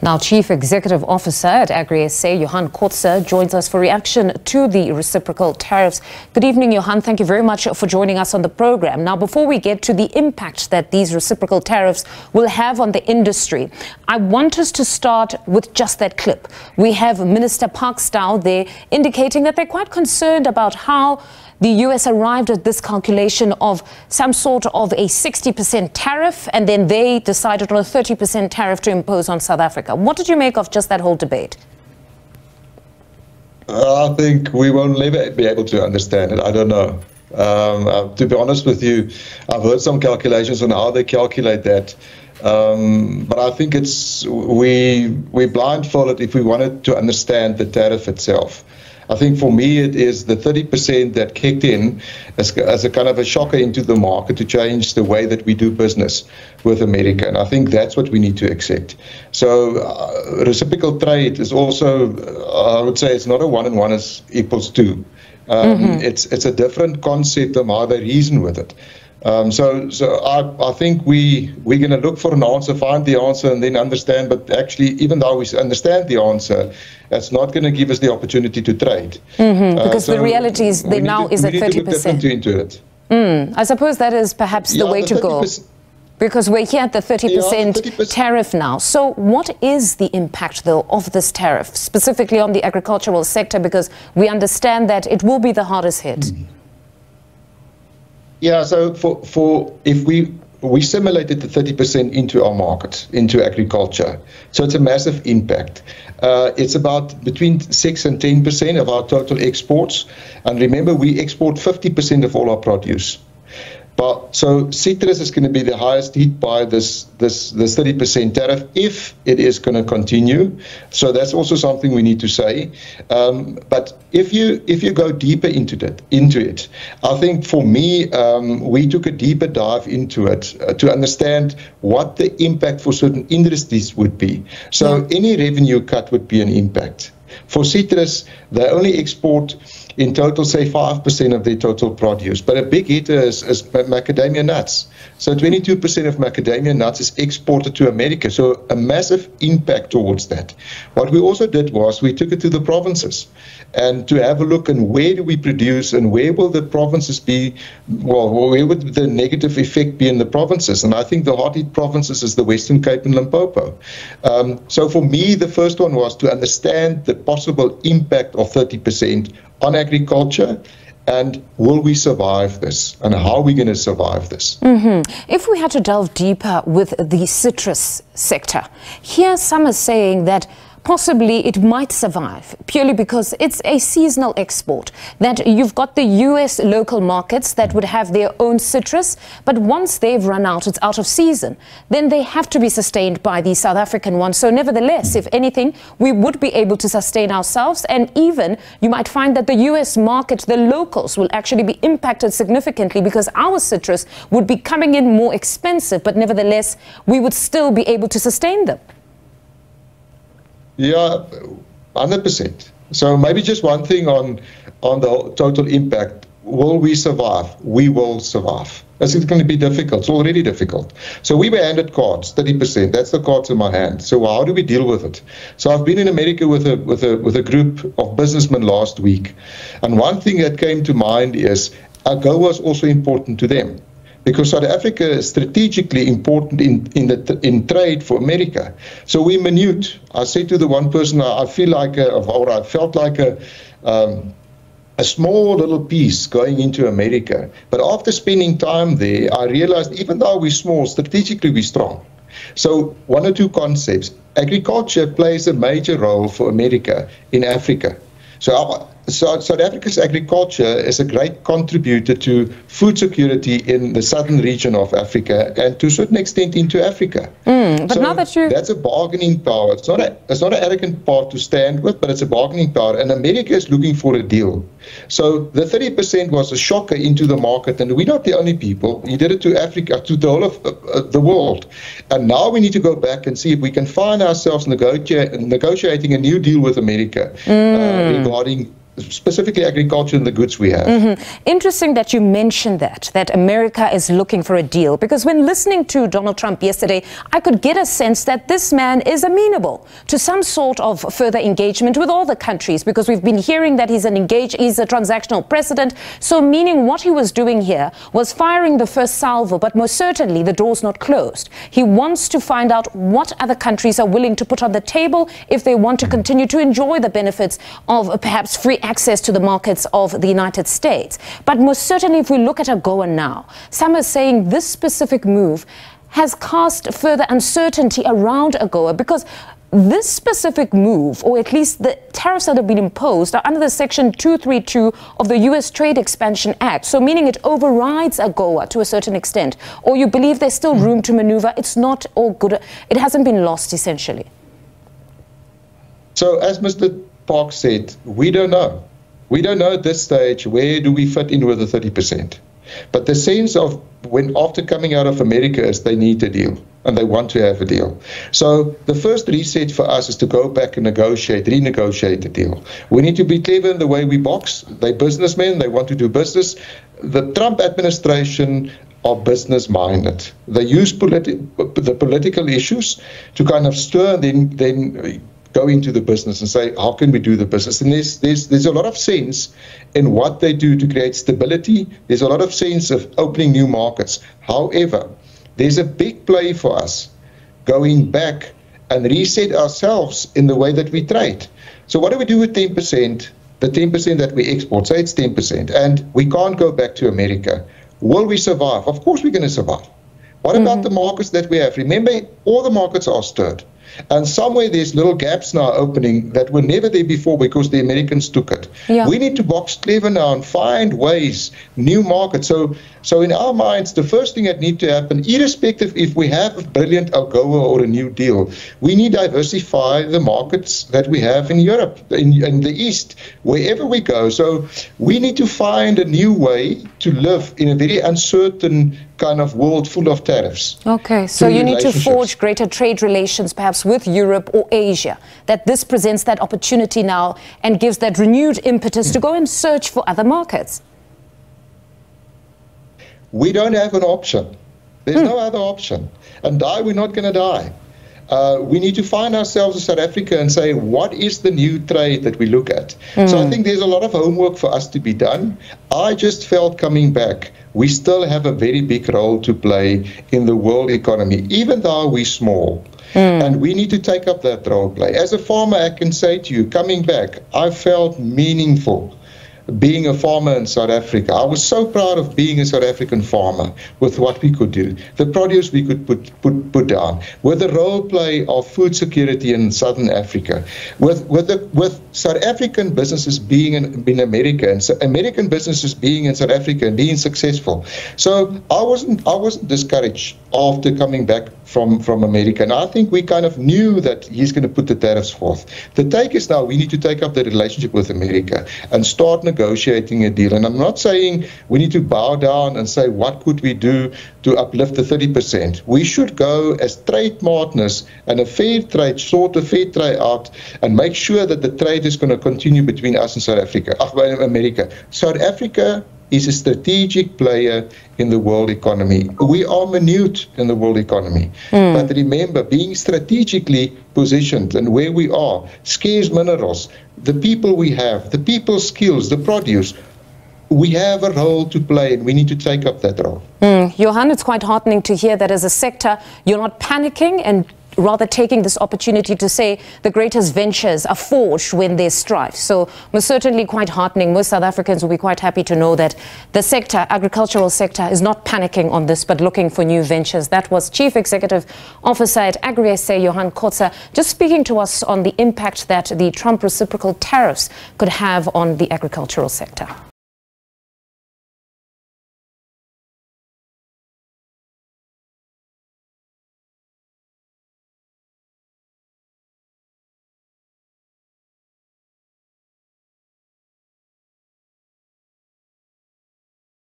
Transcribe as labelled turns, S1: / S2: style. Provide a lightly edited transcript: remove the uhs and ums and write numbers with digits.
S1: Now, Chief Executive Officer at Agri-SA, Johan Kotze, joins us for reaction to the reciprocal tariffs. Good evening, Johan. Thank you very much for joining us on the program. Now, before we get to the impact that these reciprocal tariffs will have on the industry, I want us to start with just that clip. We have Minister Parkstyle there indicating that they're quite concerned about how the US arrived at this calculation of some sort of a 60% tariff, and then they decided on a 30% tariff to impose on South Africa. What did you make of just that whole debate?
S2: I think we won't never be able to understand it. I don't know. To be honest with you, I've heard some calculations on how they calculate that. But I think we're blindfolded if we wanted to understand the tariff itself. I think for me it is the 30% that kicked in as a kind of a shocker into the market to change the way that we do business with America. And I think that's what we need to accept. So reciprocal trade is also, I would say, it's not a 1 and 1 is equals 2. It's a different concept of how they reason with it. So I think we're going to look for an answer, find the answer, and then understand. But actually, even though we understand the answer, that's not going to give us the opportunity to trade.
S1: Because the reality is they now is at 30%.
S2: We need to look differently into it.
S1: I suppose that is perhaps the way to go. Because we're here at the 30% tariff now. So what is the impact, though, of this tariff, specifically on the agricultural sector? Because we understand that it will be the hardest hit.
S2: Yeah, so if we simulated the 30% into our market, into agriculture, so it's a massive impact. It's about between 6 and 10% of our total exports, and remember we export 50% of all our produce. But so citrus is going to be the highest hit by this 30% tariff if it is going to continue. So that's also something we need to say. But if you go deeper into it, I think for me we took a deeper dive into it to understand what the impact for certain industries would be. So any revenue cut would be an impact. For citrus, they only export in total, say, 5% of their total produce. But a big hitter is macadamia nuts. So 22% of macadamia nuts is exported to America. So a massive impact towards that. What we also did was we took it to the provinces and to have a look and where do we produce and where will the provinces be, well, where would the negative effect be in the provinces? And I think the hard-hit provinces is the Western Cape and Limpopo. So for me, the first one was to understand the possible impact of 30% on agriculture, and will we survive this, and how are we going to survive this?
S1: If we had to delve deeper with the citrus sector, here some are saying that possibly it might survive purely because it's a seasonal export, that you've got the US local markets that would have their own citrus, but once they've run out, it's out of season, then they have to be sustained by the South African ones. So nevertheless, if anything, we would be able to sustain ourselves, and even you might find that the US market, the locals, will actually be impacted significantly because our citrus would be coming in more expensive, but nevertheless, we would still be able to sustain them.
S2: Yeah, 100%. So maybe just one thing on the total impact. Will we survive? We will survive. It's going to be difficult. It's already difficult. So we were handed cards, 30%. That's the cards in my hand. So how do we deal with it? So I've been in America with a group of businessmen last week, and one thing that came to mind is AGOA is also important to them, because South Africa is strategically important in trade for America. So we minute. I said to the one person, I feel like, or I felt like a small little piece going into America. But after spending time there, I realized even though we're small, strategically we're strong. So one or two concepts. Agriculture plays a major role for America in Africa. So South Africa's agriculture is a great contributor to food security in the southern region of Africa and to a certain extent into Africa.
S1: But so now that
S2: that's a bargaining power. It's not an arrogant part to stand with, but it's a bargaining power. And America is looking for a deal. So the 30% was a shocker into the market, and we're not the only people. We did it to Africa, to the whole of the world. And now we need to go back and see if we can find ourselves negotiating a new deal with America regarding specifically agriculture and the goods we have.
S1: Interesting that you mentioned that America is looking for a deal, because when listening to Donald Trump yesterday, I could get a sense that this man is amenable to some sort of further engagement with all the countries, because we've been hearing that he's a transactional president. So meaning what he was doing here was firing the first salvo, but most certainly the door's not closed. He wants to find out what other countries are willing to put on the table if they want to continue to enjoy the benefits of perhaps free access to the markets of the United States. But most certainly, if we look at AGOA now, some are saying this specific move has cast further uncertainty around AGOA, because this specific move, or at least the tariffs that have been imposed, are under the Section 232 of the U.S. Trade Expansion Act. So meaning it overrides AGOA to a certain extent. Or you believe there's still room to maneuver? It's not all good. It hasn't been lost, essentially.
S2: So as Mr. Park said, we don't know. We don't know at this stage where do we fit in with the 30%. But the sense of when after coming out of America is they need a deal and they want to have a deal. So the first reset for us is to go back and renegotiate the deal. We need to be clever in the way we box. They're businessmen, they want to do business. The Trump administration are business-minded. They use the political issues to kind of stir and then go into the business and say, how can we do the business? And there's a lot of sense in what they do to create stability. There's a lot of sense of opening new markets. However, there's a big play for us going back and reset ourselves in the way that we trade. So what do we do with 10%? The 10% that we export, say it's 10%, and we can't go back to America. Will we survive? Of course we're going to survive. What about the markets that we have? Remember, all the markets are stirred. And somewhere there's little gaps now opening that were never there before because the Americans took it. Yeah. We need to box clever now and find ways, new markets. So in our minds, the first thing that needs to happen, irrespective if we have a brilliant AGOA or a new deal, we need to diversify the markets that we have in Europe, in the East, wherever we go. So we need to find a new way to live in a very uncertain kind of world full of tariffs.
S1: Okay, so you need to forge greater trade relations perhaps with Europe or Asia, that this presents that opportunity now and gives that renewed impetus to go and search for other markets.
S2: We don't have an option. There's no other option. And we're not going to die. We need to find ourselves in South Africa and say, what is the new trade that we look at? So I think there's a lot of homework for us to be done. I just felt coming back, we still have a very big role to play in the world economy, even though we're small. And we need to take up that role play. As a farmer, I can say to you, coming back, I felt meaningful being a farmer in South Africa. I was so proud of being a South African farmer with what we could do, the produce we could put down, with the role play of food security in Southern Africa, with South African businesses being in America and American businesses being in South Africa and being successful. So I wasn't discouraged after coming back from America, and I think we kind of knew that he's going to put the tariffs forth. The take is now we need to take up the relationship with America and start negotiating a deal. And I'm not saying we need to bow down and say, what could we do to uplift the 30%? We should go as trade partners and a fair trade, sort of fair trade out, and make sure that the trade is going to continue between us and South Africa, America. South Africa is a strategic player in the world economy. We are minute in the world economy. But remember, being strategically positioned and where we are, scarce minerals, the people we have, the people's skills, the produce, we have a role to play and we need to take up that role.
S1: Johan, it's quite heartening to hear that as a sector, you're not panicking and rather taking this opportunity to say the greatest ventures are forged when there's strife. So most certainly quite heartening. Most South Africans will be quite happy to know that the sector, agricultural sector, is not panicking on this, but looking for new ventures. That was Chief Executive Officer at AgriSA, Johan Kotze, just speaking to us on the impact that the Trump reciprocal tariffs could have on the agricultural sector.